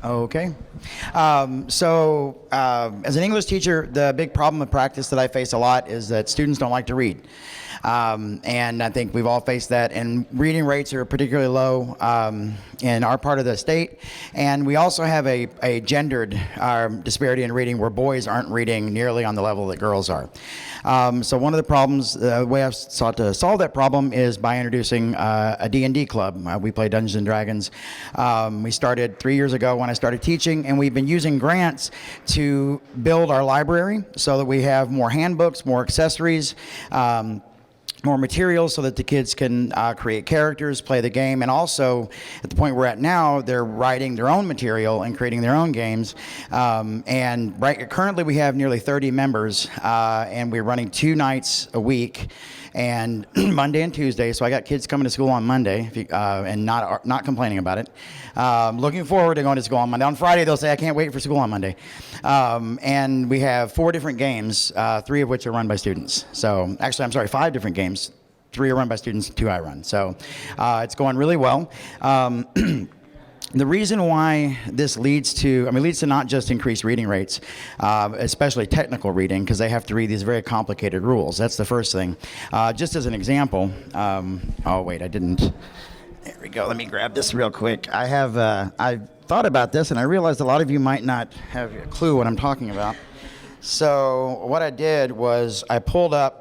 Okay. As an English teacher, the big problem of practice that I face a lot is that students don't like to read. And I think we've all faced that. And reading rates are particularly low in our part of the state. And we also have a gendered disparity in reading where boys aren't reading nearly on the level that girls are. So one of the problems, the way I've sought to solve that problem is by introducing a D&D club. We play Dungeons and Dragons. We started 3 years ago when I started teaching, and we've been using grants to build our library so that we have more handbooks, more accessories, more materials so that the kids can create characters, play the game, and also at the point we're at now, they're writing their own material and creating their own games. Currently we have nearly 30 members, and we're running 2 nights a week, and Monday and Tuesday. So I got kids coming to school on Monday and not complaining about it. Looking forward to going to school on Monday. On Friday they'll say I can't wait for school on Monday. And we have 4 different games, 3 of which are run by students. So actually, I'm sorry, 5 different games. 3 are run by students, 2 I run. So it's going really well. The reason why this leads to not just increased reading rates, especially technical reading, because they have to read these very complicated rules. That's the first thing. Just as an example, oh wait, I didn't. There we go. Let me grab this real quick. I thought about this, and I realized a lot of you might not have a clue what I'm talking about. So what I did was I pulled up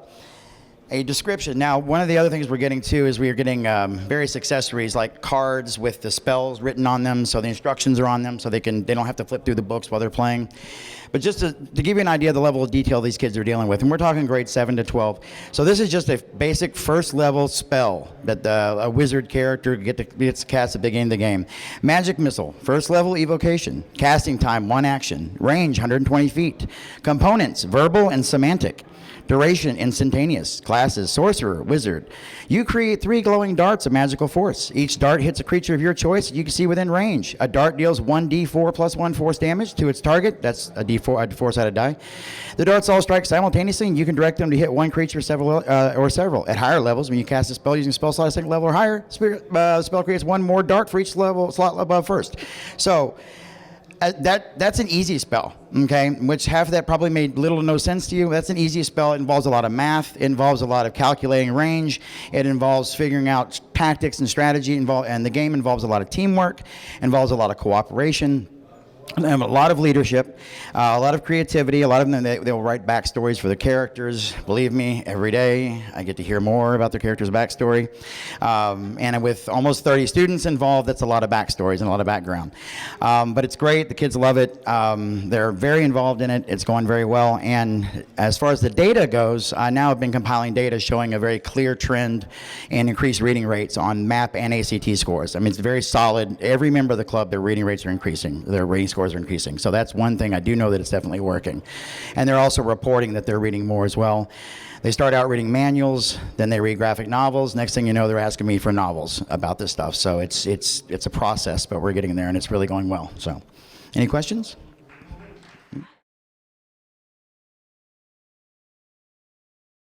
a description. Now, one of the other things we're getting to is we are getting various accessories like cards with the spells written on them, so the instructions are on them, so they don't have to flip through the books while they're playing. But just to give you an idea of the level of detail these kids are dealing with, and we're talking grades 7 to 12. So this is just a basic first level spell that a wizard character gets to cast at the beginning of the game. Magic missile, first level evocation, casting time 1 action, range 120 feet, components verbal and semantic. Duration, instantaneous. Classes, sorcerer, wizard. You create 3 glowing darts of magical force. Each dart hits a creature of your choice you can see within range. A dart deals 1d4 plus 1 force damage to its target. That's a four-sided die. The darts all strike simultaneously, and you can direct them to hit one creature or several. At higher levels, when you cast a spell using spell slot second level or higher, the spell creates 1 more dart for each level slot above first. So that's an easy spell, okay? Which half of that probably made little to no sense to you. That's an easy spell. It involves a lot of math. It involves a lot of calculating range. It involves figuring out tactics and strategy. And the game involves a lot of teamwork, involves a lot of cooperation. A lot of leadership, a lot of creativity. A lot of them, they'll write backstories for the characters. Believe me, every day I get to hear more about their character's backstory. And with almost 30 students involved, that's a lot of backstories and a lot of background. But it's great. The kids love it. They're very involved in it. It's going very well. And as far as the data goes, I now have been compiling data showing a very clear trend in increased reading rates on MAP and ACT scores. I mean, it's very solid. Every member of the club, their reading rates are increasing. Their reading scores are increasing. So that's one thing I do know that it's definitely working. And they're also reporting that they're reading more as well. They start out reading manuals, then they read graphic novels. Next thing you know, they're asking me for novels about this stuff. So it's a process, but we're getting there and it's really going well. So, any questions?